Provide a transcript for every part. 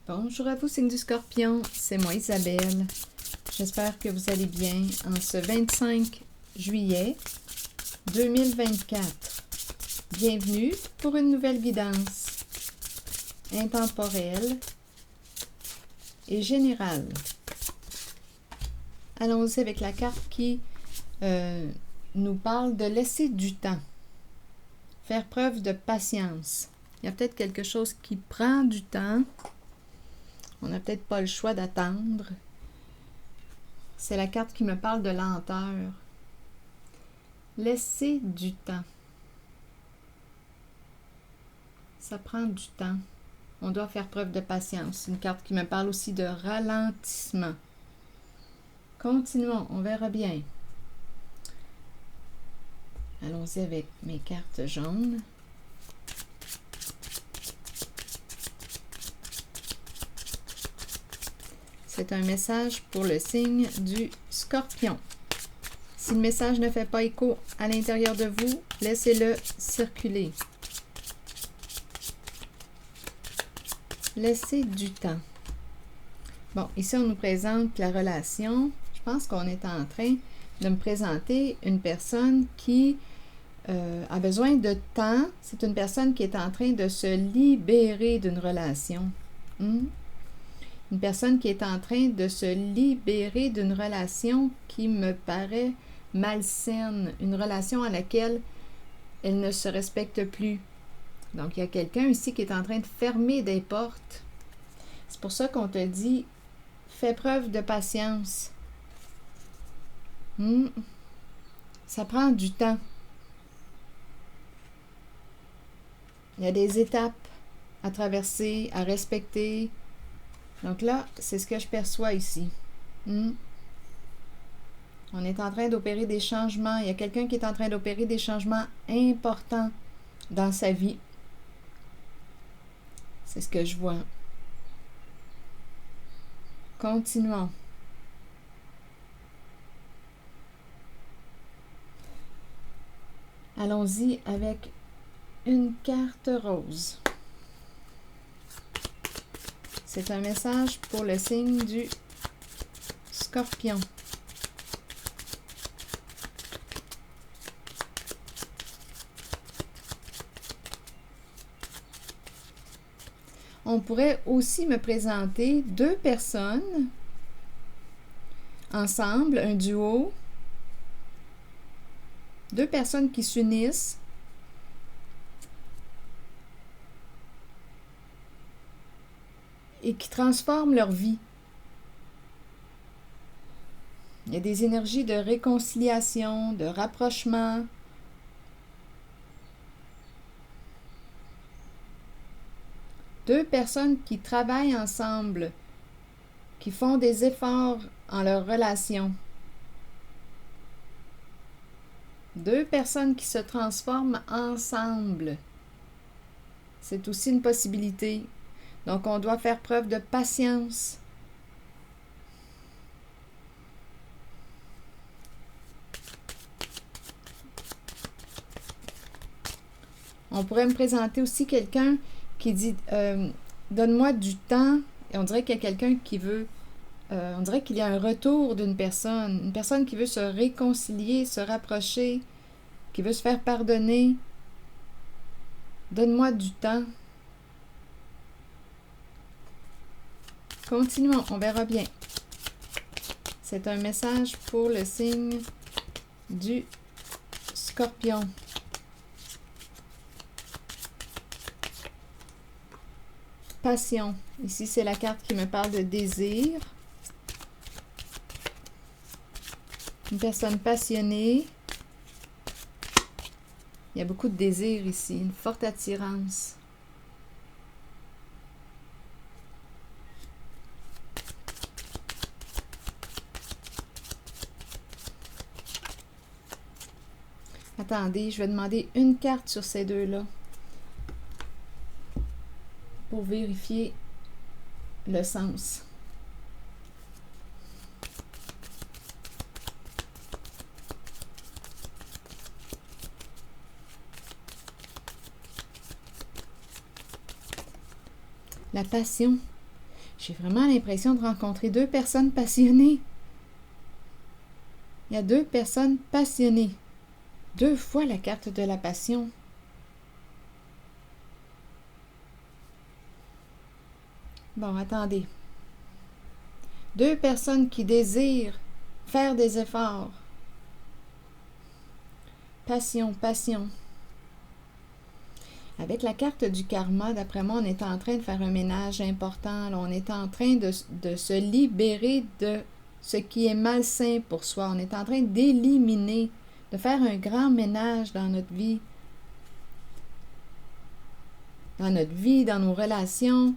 Bonjour à vous, signe du Scorpion, c'est moi Isabelle. J'espère que vous allez bien en ce 25 juillet 2024. Bienvenue pour une nouvelle guidance intemporelle et générale. Allons-y avec la carte qui nous parle de laisser du temps, faire preuve de patience. Il y a peut-être quelque chose qui prend du temps. On n'a peut-être pas le choix d'attendre. C'est la carte qui me parle de lenteur. Laisser du temps. Ça prend du temps. On doit faire preuve de patience. C'est une carte qui me parle aussi de ralentissement. Continuons, on verra bien. Allons-y avec mes cartes jaunes. C'est un message pour le signe du Scorpion. Si le message ne fait pas écho à l'intérieur de vous, laissez-le circuler. Laissez du temps. Bon, ici on nous présente la relation. Je pense qu'on est en train de me présenter une personne qui a besoin de temps. C'est une personne qui est en train de se libérer d'une relation. Une personne qui est en train de se libérer d'une relation qui me paraît malsaine, une relation à laquelle elle ne se respecte plus. Donc, il y a quelqu'un ici qui est en train de fermer des portes. C'est pour ça qu'on te dit, fais preuve de patience. Ça prend du temps. Il y a des étapes à traverser, à respecter. Donc là, c'est ce que je perçois ici. On est en train d'opérer des changements. Il y a quelqu'un qui est en train d'opérer des changements importants dans sa vie. C'est ce que je vois. Continuons. Allons-y avec une carte rose. C'est un message pour le signe du Scorpion. On pourrait aussi me présenter deux personnes ensemble, un duo, deux personnes qui s'unissent et qui transforment leur vie. Il y a des énergies de réconciliation, de rapprochement. Deux personnes qui travaillent ensemble, qui font des efforts en leur relation. Deux personnes qui se transforment ensemble. C'est aussi une possibilité. Donc, on doit faire preuve de patience. On pourrait me présenter aussi quelqu'un qui dit donne-moi du temps. Et on dirait qu'il y a quelqu'un qui veut, on dirait qu'il y a un retour d'une personne. Une personne qui veut se réconcilier, se rapprocher, qui veut se faire pardonner. Donne-moi du temps. Continuons, on verra bien. C'est un message pour le signe du Scorpion. Passion. Ici, c'est la carte qui me parle de désir. Une personne passionnée. Il y a beaucoup de désir ici, une forte attirance. Attendez, je vais demander une carte sur ces deux-là pour vérifier le sens. La passion. J'ai vraiment l'impression de rencontrer deux personnes passionnées. Il y a deux personnes passionnées. 2 fois la carte de la passion. Bon, attendez. 2 personnes qui désirent faire des efforts. Passion, passion. Avec la carte du karma, d'après moi, on est en train de faire un ménage important. Là, on est en train de se libérer de ce qui est malsain pour soi. On est en train d'éliminer, de faire un grand ménage dans notre vie. Dans nos relations.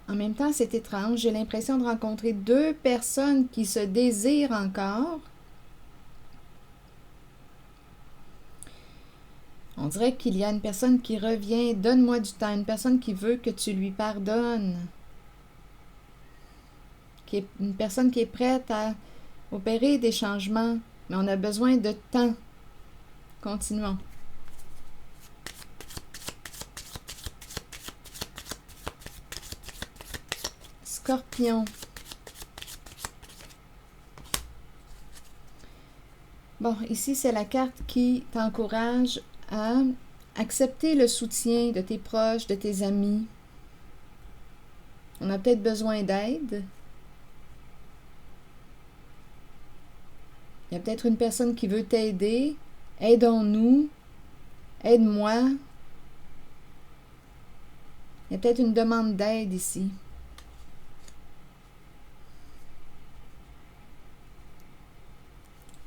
En même temps, c'est étrange. J'ai l'impression de rencontrer 2 personnes qui se désirent encore. On dirait qu'il y a une personne qui revient. Donne-moi du temps. Une personne qui veut que tu lui pardonnes. Une personne qui est prête à opérer des changements. Mais on a besoin de temps. Continuons. Scorpion. Bon, ici, c'est la carte qui t'encourage à accepter le soutien de tes proches, de tes amis. On a peut-être besoin d'aide. Il y a peut-être une personne qui veut t'aider. Aidons-nous. Aide-moi. Il y a peut-être une demande d'aide ici.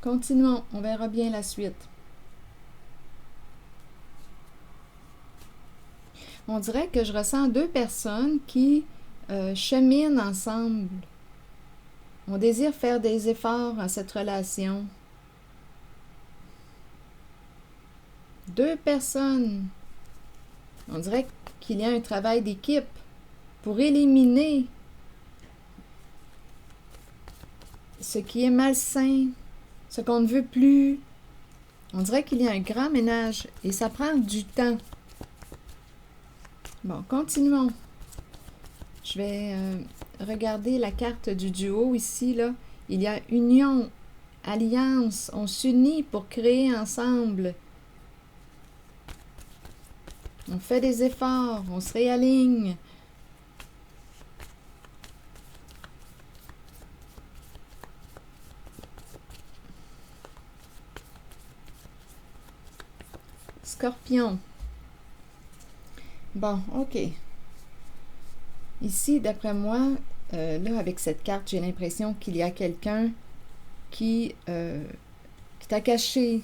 Continuons, on verra bien la suite. On dirait que je ressens 2 personnes qui cheminent ensemble. On désire faire des efforts en cette relation. 2 personnes. On dirait qu'il y a un travail d'équipe pour éliminer ce qui est malsain, ce qu'on ne veut plus. On dirait qu'il y a un grand ménage et ça prend du temps. Bon, continuons. Je vais regarder la carte du duo ici, là. Il y a union, alliance. On s'unit pour créer ensemble. On fait des efforts, on se réaligne. Scorpion. Bon, ok. Ici, d'après moi, là, avec cette carte, j'ai l'impression qu'il y a quelqu'un qui t'a caché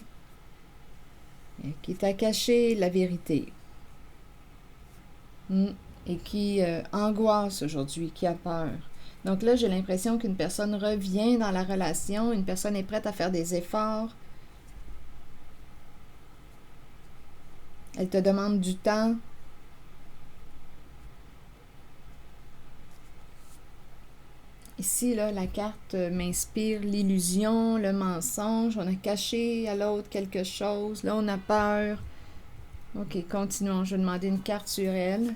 la vérité. Et qui angoisse aujourd'hui, qui a peur. Donc là, j'ai l'impression qu'une personne revient dans la relation, une personne est prête à faire des efforts. Elle te demande du temps. Ici, là, la carte m'inspire l'illusion, le mensonge. On a caché à l'autre quelque chose. Là, on a peur. Ok, continuons. Je vais demander une carte sur elle.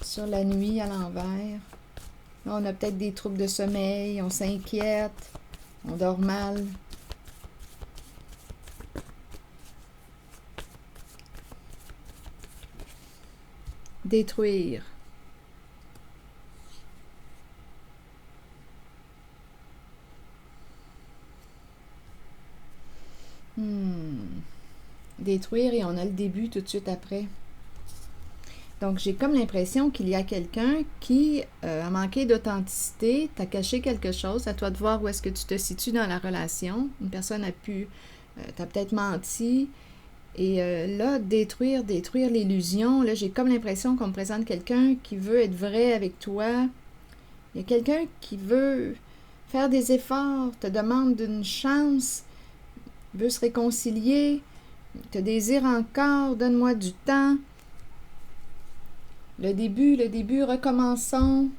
Sur la nuit à l'envers. Là, on a peut-être des troubles de sommeil. On s'inquiète. On dort mal. Détruire. Détruire et on a le début tout de suite après. Donc, j'ai comme l'impression qu'il y a quelqu'un qui a manqué d'authenticité, t'a caché quelque chose, à toi de voir où est-ce que tu te situes dans la relation. Une personne t'a peut-être menti. Et là, détruire l'illusion, là, j'ai comme l'impression qu'on me présente quelqu'un qui veut être vrai avec toi. Il y a quelqu'un qui veut faire des efforts, te demande une chance, veut se réconcilier, te désire encore, donne-moi du temps. Le début, recommençons.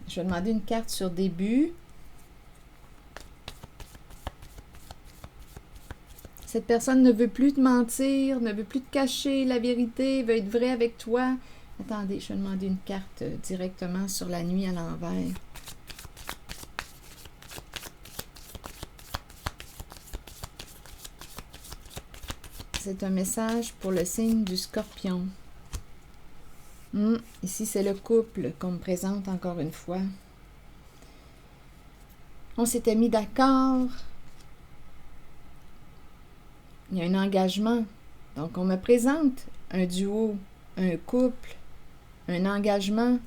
Je vais demander une carte sur début. Cette personne ne veut plus te mentir, ne veut plus te cacher la vérité, veut être vraie avec toi. Attendez, je vais demander une carte directement sur la nuit à l'envers. C'est un message pour le signe du Scorpion. Ici, c'est le couple qu'on me présente encore une fois. On s'était mis d'accord. Il y a un engagement. Donc, on me présente un duo, un couple, un engagement.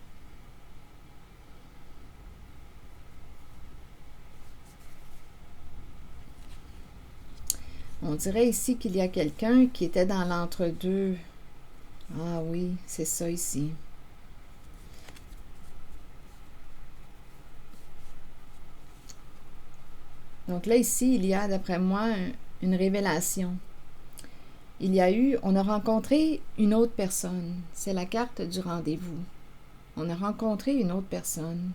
On dirait ici qu'il y a quelqu'un qui était dans l'entre-deux. Ah oui, c'est ça ici. Donc là, ici, il y a, d'après moi, une révélation. On a rencontré une autre personne. C'est la carte du rendez-vous. On a rencontré une autre personne.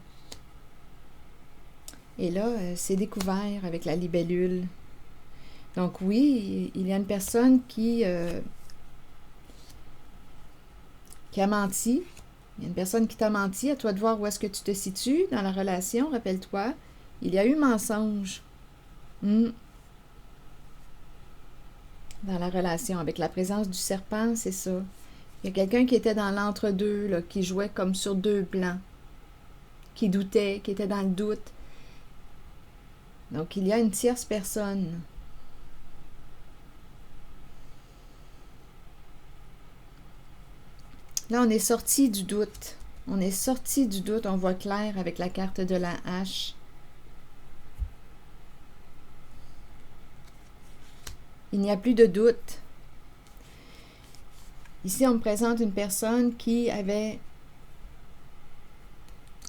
Et là, c'est découvert avec la libellule. Donc oui, il y a une personne qui a menti. Il y a une personne qui t'a menti. À toi de voir où est-ce que tu te situes dans la relation. Rappelle-toi, il y a eu mensonge. Dans la relation, avec la présence du serpent, c'est ça. Il y a quelqu'un qui était dans l'entre-deux, là, qui jouait comme sur deux plans, qui doutait, qui était dans le doute. Donc, il y a une tierce personne. Là, on est sorti du doute. On est sorti du doute, on voit clair avec la carte de la hache. Il n'y a plus de doute. Ici, on me présente une personne qui a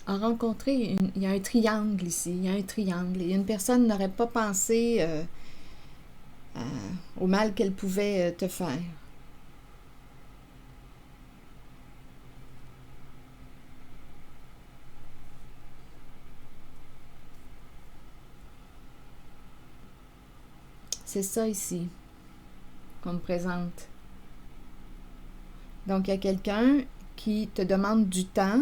rencontré, il y a un triangle ici, il y a un triangle. Et une personne n'aurait pas pensé au mal qu'elle pouvait te faire. C'est ça ici qu'on me présente. Donc, il y a quelqu'un qui te demande du temps.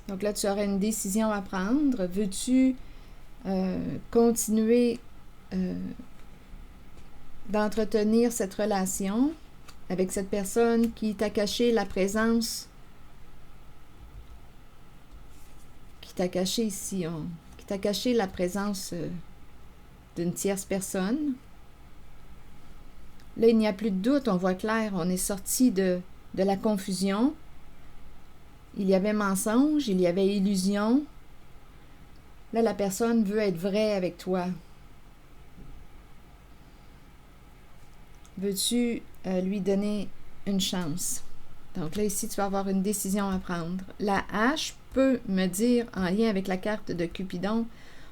Donc là, tu aurais une décision à prendre. Veux-tu continuer d'entretenir cette relation avec cette personne qui t'a caché la présence, qui t'a caché ici, qui t'a caché la présence d'une tierce personne. Là, il n'y a plus de doute, on voit clair, on est sorti de la confusion. Il y avait mensonge, il y avait illusion. Là, la personne veut être vraie avec toi. Veux-tu lui donner une chance? Donc là, ici, tu vas avoir une décision à prendre. La hache peut me dire, en lien avec la carte de Cupidon,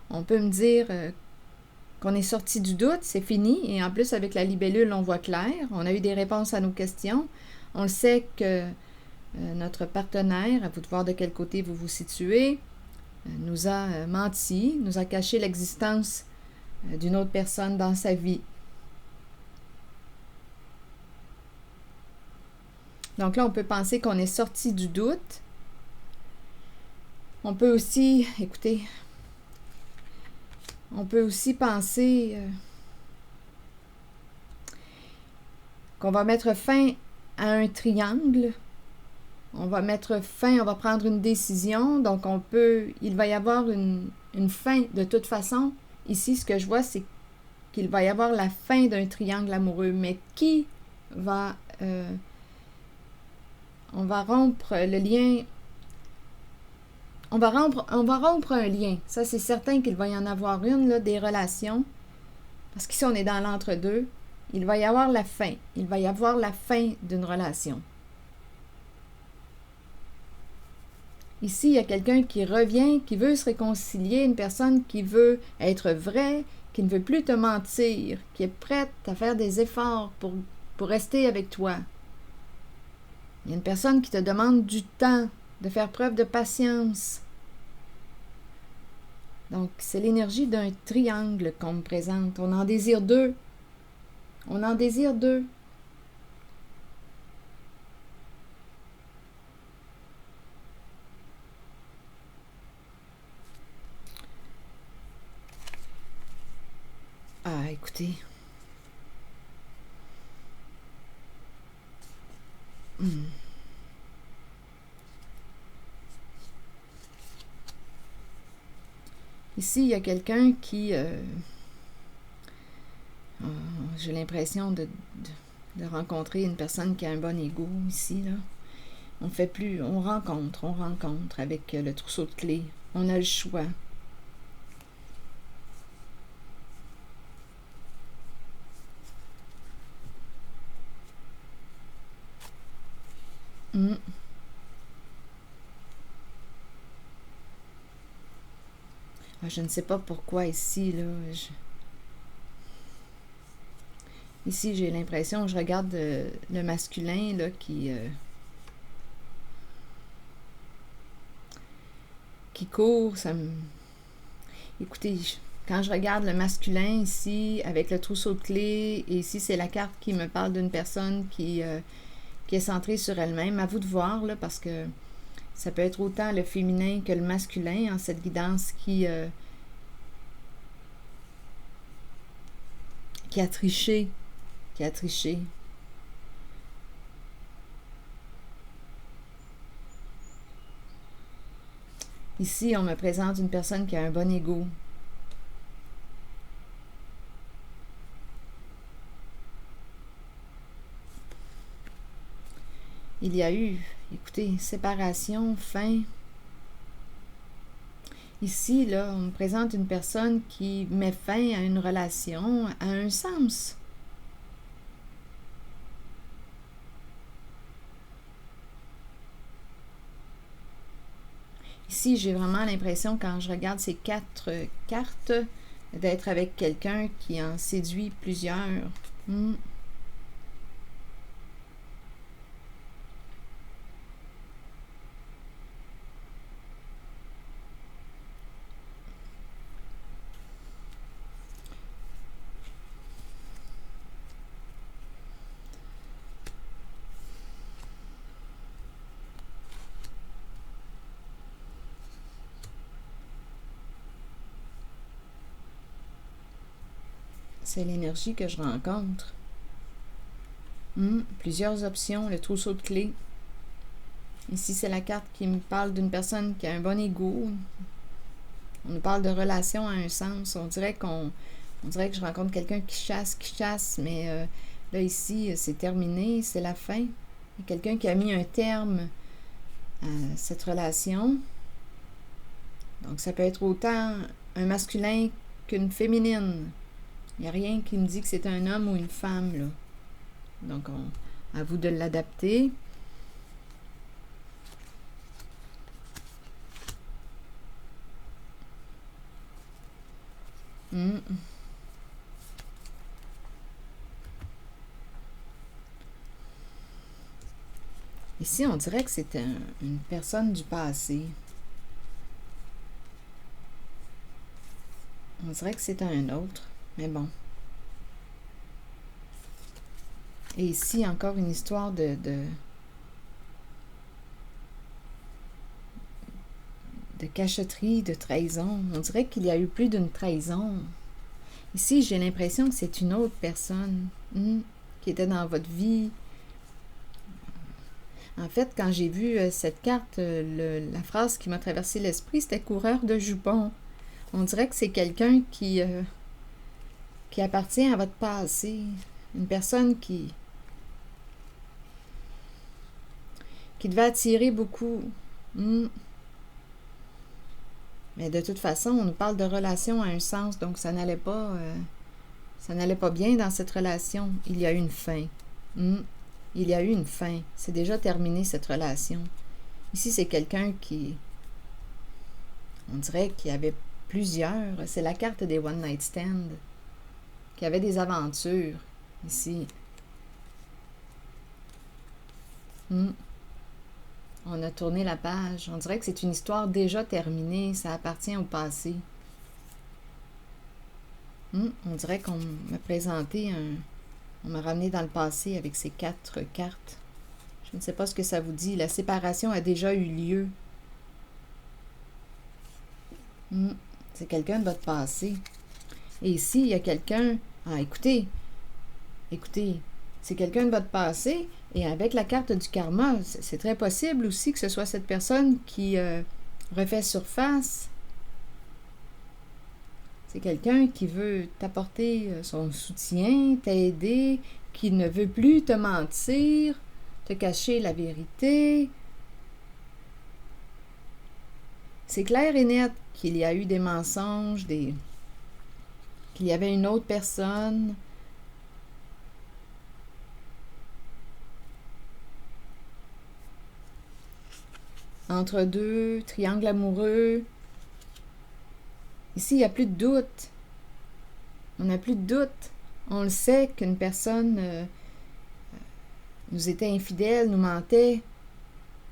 on peut me dire qu'on est sorti du doute, c'est fini. Et en plus, avec la libellule, on voit clair. On a eu des réponses à nos questions. On sait que notre partenaire, à vous de voir de quel côté vous vous situez, nous a menti, nous a caché l'existence d'une autre personne dans sa vie. Donc là, on peut penser qu'on est sorti du doute. On peut aussi, écoutez, on peut aussi penser qu'on va mettre fin à un triangle. On va mettre fin, on va prendre une décision. Donc, il va y avoir une fin de toute façon. Ici, ce que je vois, c'est qu'il va y avoir la fin d'un triangle amoureux. Mais qui va... on va rompre le lien. On va rompre un lien. Ça, c'est certain qu'il va y en avoir une, là, des relations. Parce qu'ici, on est dans l'entre-deux. Il va y avoir la fin. Il va y avoir la fin d'une relation. Ici, il y a quelqu'un qui revient, qui veut se réconcilier, une personne qui veut être vraie, qui ne veut plus te mentir, qui est prête à faire des efforts pour rester avec toi. Il y a une personne qui te demande du temps, de faire preuve de patience. Donc, c'est l'énergie d'un triangle qu'on me présente. On en désire deux. On en désire deux. Ah, écoutez. Ici, il y a quelqu'un qui... j'ai l'impression de rencontrer une personne qui a un bon ego ici, là. On fait plus... On rencontre avec le trousseau de clés. On a le choix. Je ne sais pas pourquoi ici, là. Ici, j'ai l'impression, je regarde le masculin, là, qui court, ça me... Écoutez, quand je regarde le masculin ici, avec le trousseau de clés, et ici, c'est la carte qui me parle d'une personne qui est centrée sur elle-même. À vous de voir, là, parce que ça peut être autant le féminin que le masculin, cette guidance qui a triché. Qui a triché. Ici, on me présente une personne qui a un bon ego. Il y a eu, écoutez, séparation, fin. Ici, là, on me présente une personne qui met fin à une relation, à un sens. Ici, j'ai vraiment l'impression, quand je regarde ces 4 cartes, d'être avec quelqu'un qui en séduit plusieurs. C'est l'énergie que je rencontre. Plusieurs options, le trousseau de clés. Ici, c'est la carte qui me parle d'une personne qui a un bon ego. On nous parle de relation à un sens. On dirait que je rencontre quelqu'un qui chasse, mais là, ici, c'est terminé, c'est la fin. Il y a quelqu'un qui a mis un terme à cette relation. Donc, ça peut être autant un masculin qu'une féminine. Il n'y a rien qui me dit que c'est un homme ou une femme, là. Donc, à vous de l'adapter. Ici, on dirait que c'est une personne du passé. On dirait que c'est un autre, mais bon. Et ici, encore une histoire de cachotterie, de trahison. On dirait qu'il y a eu plus d'une trahison. Ici, j'ai l'impression que c'est une autre personne qui était dans votre vie. En fait, quand j'ai vu cette carte, la phrase qui m'a traversé l'esprit, c'était coureur de jupons. On dirait que c'est quelqu'un qui appartient à votre passé. Une personne qui devait attirer beaucoup. Mais de toute façon, on nous parle de relation à un sens, donc ça n'allait pas bien dans cette relation. Il y a eu une fin. Il y a eu une fin. C'est déjà terminé, cette relation. Ici, c'est quelqu'un qui... On dirait qu'il y avait plusieurs. C'est la carte des One Night Stand. Qui avait des aventures. Ici. On a tourné la page. On dirait que c'est une histoire déjà terminée. Ça appartient au passé. On dirait qu'on m'a présenté on m'a ramené dans le passé avec ces 4 cartes. Je ne sais pas ce que ça vous dit. La séparation a déjà eu lieu. C'est quelqu'un de votre passé. Et ici, il y a quelqu'un... Ah, écoutez, c'est quelqu'un de votre passé, et avec la carte du karma, c'est très possible aussi que ce soit cette personne qui refait surface. C'est quelqu'un qui veut t'apporter son soutien, t'aider, qui ne veut plus te mentir, te cacher la vérité. C'est clair et net qu'il y a eu des mensonges, qu'il y avait une autre personne. Entre deux, triangle amoureux. Ici, il n'y a plus de doute. On n'a plus de doute. On le sait qu'une personne nous était infidèle, nous mentait. Il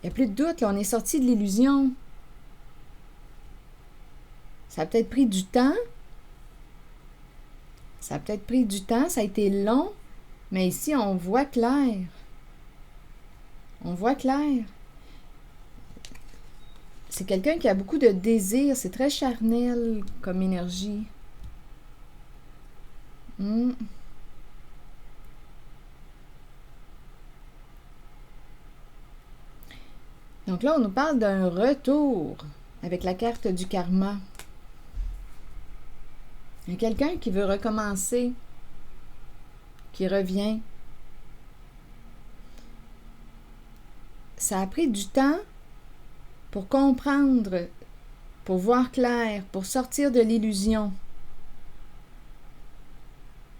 n'y a plus de doute. Là, on est sorti de l'illusion. Ça a peut-être pris du temps. Ça a été long. Mais ici, on voit clair. On voit clair. C'est quelqu'un qui a beaucoup de désir. C'est très charnel comme énergie. Donc là, on nous parle d'un retour avec la carte du karma. Il y a quelqu'un qui veut recommencer, qui revient. Ça a pris du temps pour comprendre, pour voir clair, pour sortir de l'illusion.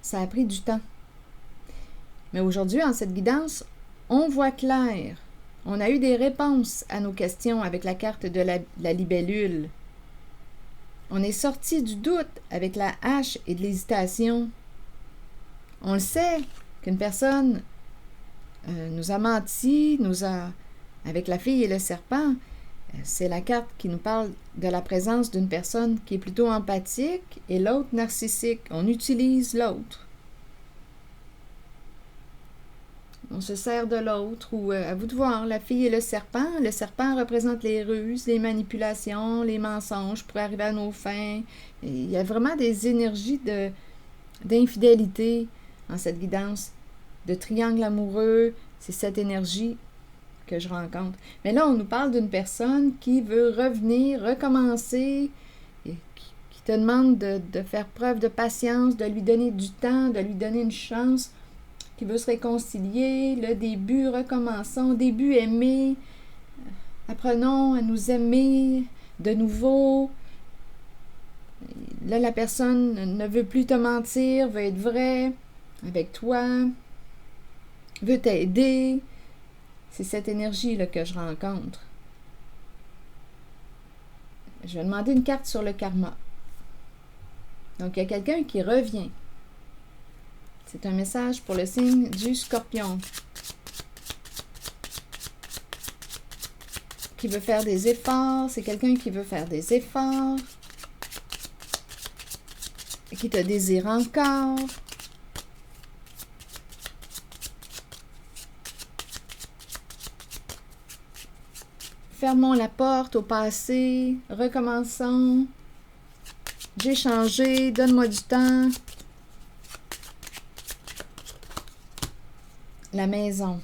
Ça a pris du temps. Mais aujourd'hui, en cette guidance, on voit clair. On a eu des réponses à nos questions avec la carte de la libellule. On est sorti du doute avec la hache et de l'hésitation. On le sait qu'une personne nous a menti, avec la fille et le serpent. C'est la carte qui nous parle de la présence d'une personne qui est plutôt empathique et l'autre narcissique. On utilise l'autre. On se sert de l'autre, ou à vous de voir, la fille et le serpent. Le serpent représente les ruses, les manipulations, les mensonges pour arriver à nos fins. Et il y a vraiment des énergies d'infidélité en cette guidance, de triangle amoureux. C'est cette énergie que je rencontre. Mais là, on nous parle d'une personne qui veut revenir, recommencer, et qui te demande de faire preuve de patience, de lui donner du temps, de lui donner une chance, qui veut se réconcilier, le début, recommençons, début aimer, apprenons à nous aimer de nouveau. Là, la personne ne veut plus te mentir, veut être vraie avec toi, veut t'aider. C'est cette énergie-là que je rencontre. Je vais demander une carte sur le karma. Donc, il y a quelqu'un qui revient. C'est un message pour le signe du Scorpion. Qui veut faire des efforts. C'est quelqu'un qui veut faire des efforts. Et qui te désire encore. Fermons la porte au passé. Recommençons. J'ai changé. Donne-moi du temps. La maison.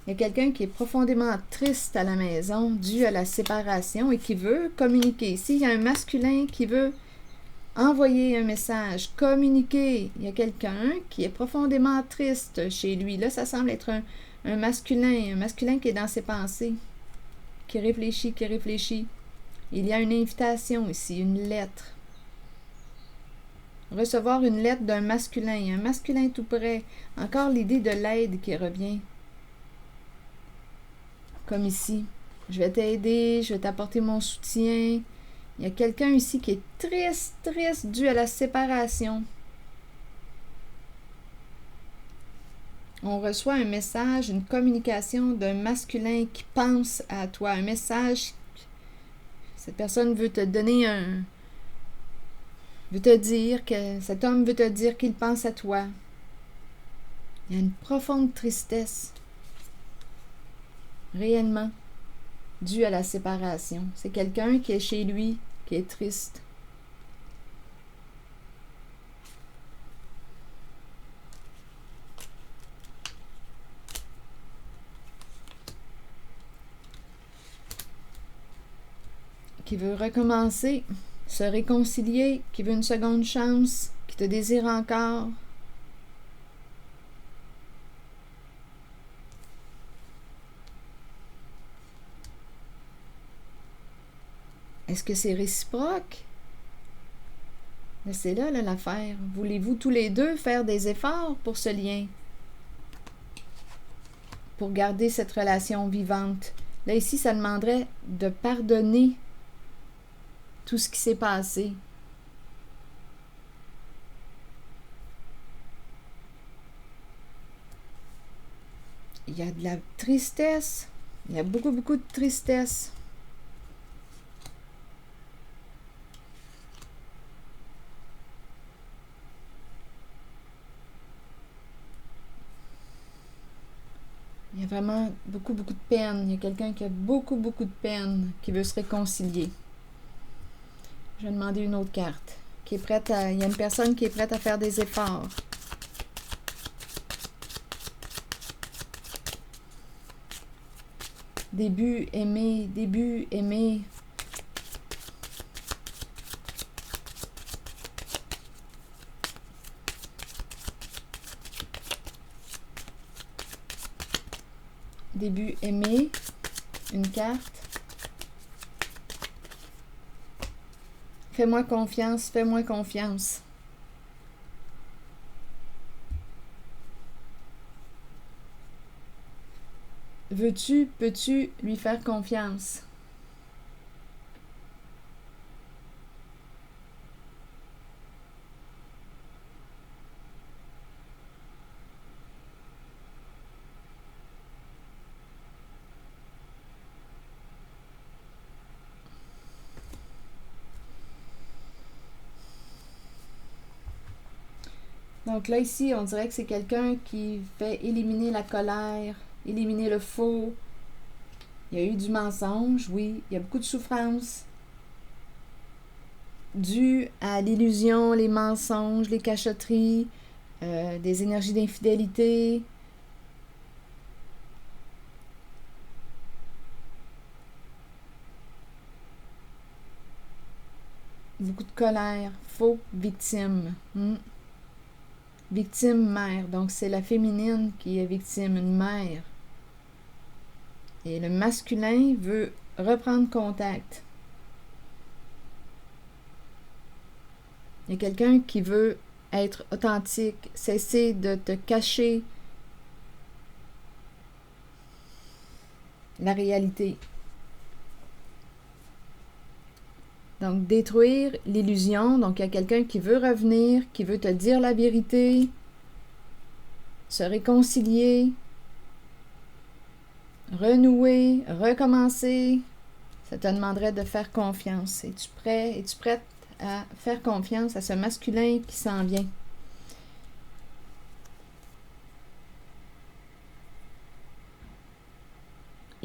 Il y a quelqu'un qui est profondément triste à la maison dû à la séparation et qui veut communiquer. Ici, il y a un masculin qui veut envoyer un message, communiquer. Il y a quelqu'un qui est profondément triste chez lui. Là, ça semble être un masculin qui est dans ses pensées, qui réfléchit. Il y a une invitation ici, une lettre. Recevoir une lettre d'un masculin, un masculin tout près. Encore l'idée de l'aide qui revient. Comme ici. Je vais t'aider, je vais t'apporter mon soutien. Il y a quelqu'un ici qui est triste dû à la séparation. On reçoit un message, une communication d'un masculin qui pense à toi. Un message, cette personne veut te donner veut te dire que cet homme veut te dire qu'il pense à toi. Il y a une profonde tristesse, réellement, due à la séparation. C'est quelqu'un qui est chez lui, qui est triste. Qui veut recommencer, se réconcilier, qui veut une seconde chance, qui te désire encore. Est-ce que c'est réciproque? Mais c'est là l'affaire. Voulez-vous tous les deux faire des efforts pour ce lien? Pour garder cette relation vivante? Là, ici, ça demanderait de pardonner tout ce qui s'est passé. Il y a de la tristesse. Il y a beaucoup, beaucoup de tristesse. Il y a vraiment beaucoup, beaucoup de peine. Il y a quelqu'un qui a beaucoup, beaucoup de peine, qui veut se réconcilier. Je vais demander une autre carte. Qui est prête à, il y a une personne qui est prête à faire des efforts. Début aimé, début aimé. Début aimé, une carte. Fais-moi confiance, fais-moi confiance. Veux-tu, peux-tu lui faire confiance? Donc là, ici, on dirait que c'est quelqu'un qui fait éliminer la colère, éliminer le faux. Il y a eu du mensonge, oui. Il y a beaucoup de souffrance due à l'illusion, les mensonges, les cachotteries, des énergies d'infidélité. Beaucoup de colère, faux, victime. Victime, mère. Donc, c'est la féminine qui est victime, une mère. Et le masculin veut reprendre contact. Il y a quelqu'un qui veut être authentique, cesser de te cacher la réalité. Donc, détruire l'illusion. Donc, il y a quelqu'un qui veut revenir, qui veut te dire la vérité, se réconcilier, renouer, recommencer. Ça te demanderait de faire confiance. Es-tu prêt? Es-tu prête à faire confiance à ce masculin qui s'en vient?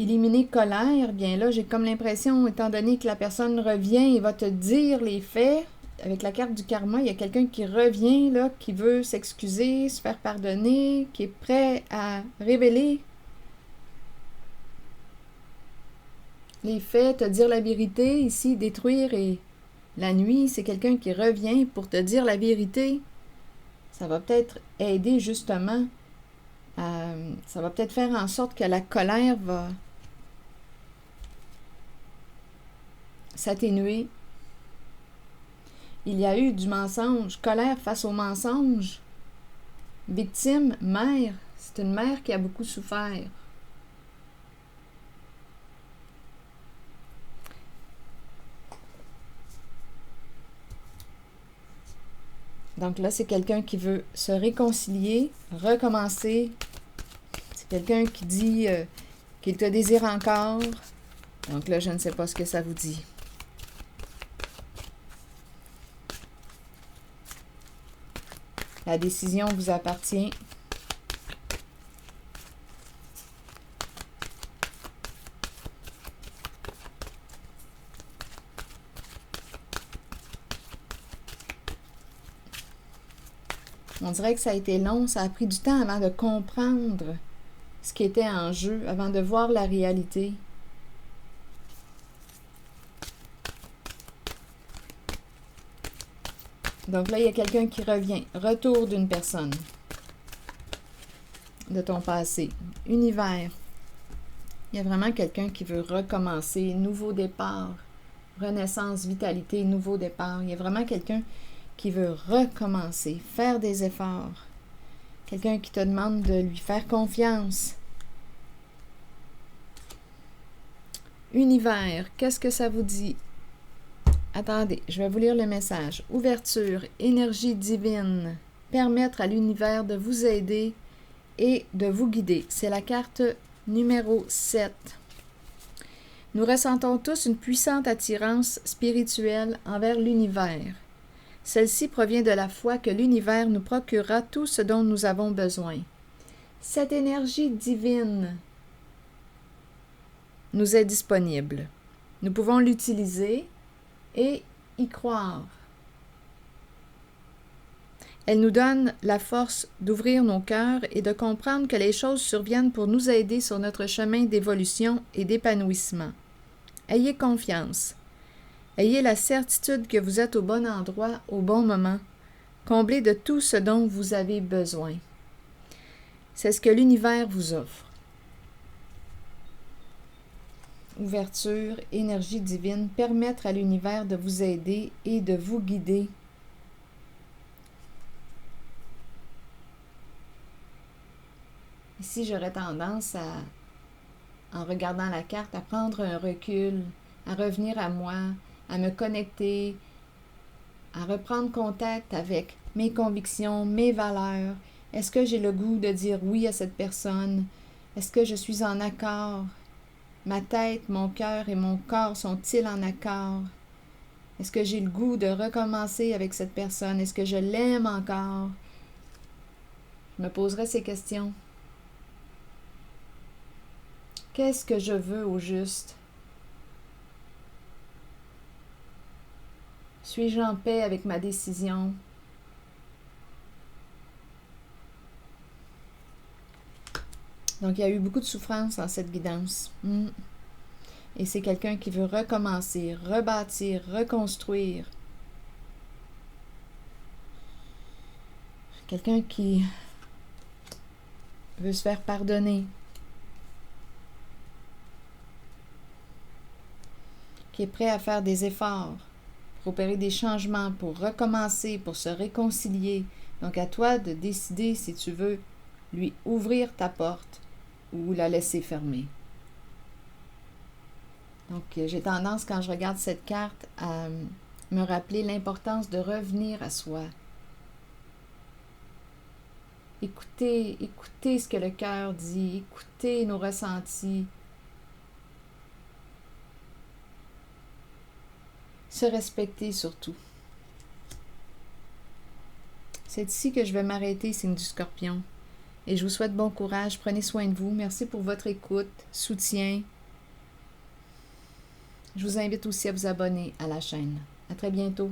Éliminer colère, bien là, j'ai comme l'impression, étant donné que la personne revient et va te dire les faits, avec la carte du karma, il y a quelqu'un qui revient, là, qui veut s'excuser, se faire pardonner, qui est prêt à révéler les faits, te dire la vérité. Ici, détruire et la nuit, c'est quelqu'un qui revient pour te dire la vérité. Ça va peut-être aider justement ça va peut-être faire en sorte que la colère va s'atténuer. Il y a eu du mensonge, colère face au mensonge. Victime, mère, c'est une mère qui a beaucoup souffert. Donc là, c'est quelqu'un qui veut se réconcilier, recommencer. C'est quelqu'un qui dit qu'il te désire encore. Donc là, je ne sais pas ce que ça vous dit. La décision vous appartient. On dirait que ça a été long, ça a pris du temps avant de comprendre ce qui était en jeu, avant de voir la réalité. Donc là, il y a quelqu'un qui revient. Retour d'une personne de ton passé. Univers. Il y a vraiment quelqu'un qui veut recommencer. Nouveau départ. Renaissance, vitalité, nouveau départ. Il y a vraiment quelqu'un qui veut recommencer, faire des efforts. Quelqu'un qui te demande de lui faire confiance. Univers, qu'est-ce que ça vous dit? Attendez, je vais vous lire le message. Ouverture, énergie divine, permettre à l'univers de vous aider et de vous guider. C'est la carte numéro 7. Nous ressentons tous une puissante attirance spirituelle envers l'univers. Celle-ci provient de la foi que l'univers nous procurera tout ce dont nous avons besoin. Cette énergie divine nous est disponible. Nous pouvons l'utiliser et y croire. Elle nous donne la force d'ouvrir nos cœurs et de comprendre que les choses surviennent pour nous aider sur notre chemin d'évolution et d'épanouissement. Ayez confiance. Ayez la certitude que vous êtes au bon endroit, au bon moment, comblé de tout ce dont vous avez besoin. C'est ce que l'univers vous offre. Ouverture, énergie divine, permettre à l'univers de vous aider et de vous guider. Ici, j'aurais tendance en regardant la carte, à prendre un recul, à revenir à moi, à me connecter, à reprendre contact avec mes convictions, mes valeurs. Est-ce que j'ai le goût de dire oui à cette personne? Est-ce que je suis en accord? Ma tête, mon cœur et mon corps sont-ils en accord? Est-ce que j'ai le goût de recommencer avec cette personne? Est-ce que je l'aime encore? Je me poserai ces questions. Qu'est-ce que je veux au juste? Suis-je en paix avec ma décision? Donc, il y a eu beaucoup de souffrance dans cette guidance. Et c'est quelqu'un qui veut recommencer, rebâtir, reconstruire. Quelqu'un qui veut se faire pardonner. Qui est prêt à faire des efforts pour opérer des changements, pour recommencer, pour se réconcilier. Donc, à toi de décider si tu veux lui ouvrir ta porte ou la laisser fermer. Donc, j'ai tendance, quand je regarde cette carte, à me rappeler l'importance de revenir à soi. Écoutez ce que le cœur dit, écoutez nos ressentis. Se respecter surtout. C'est ici que je vais m'arrêter, signe du Scorpion. Et je vous souhaite bon courage, prenez soin de vous. Merci pour votre écoute, soutien. Je vous invite aussi à vous abonner à la chaîne. À très bientôt.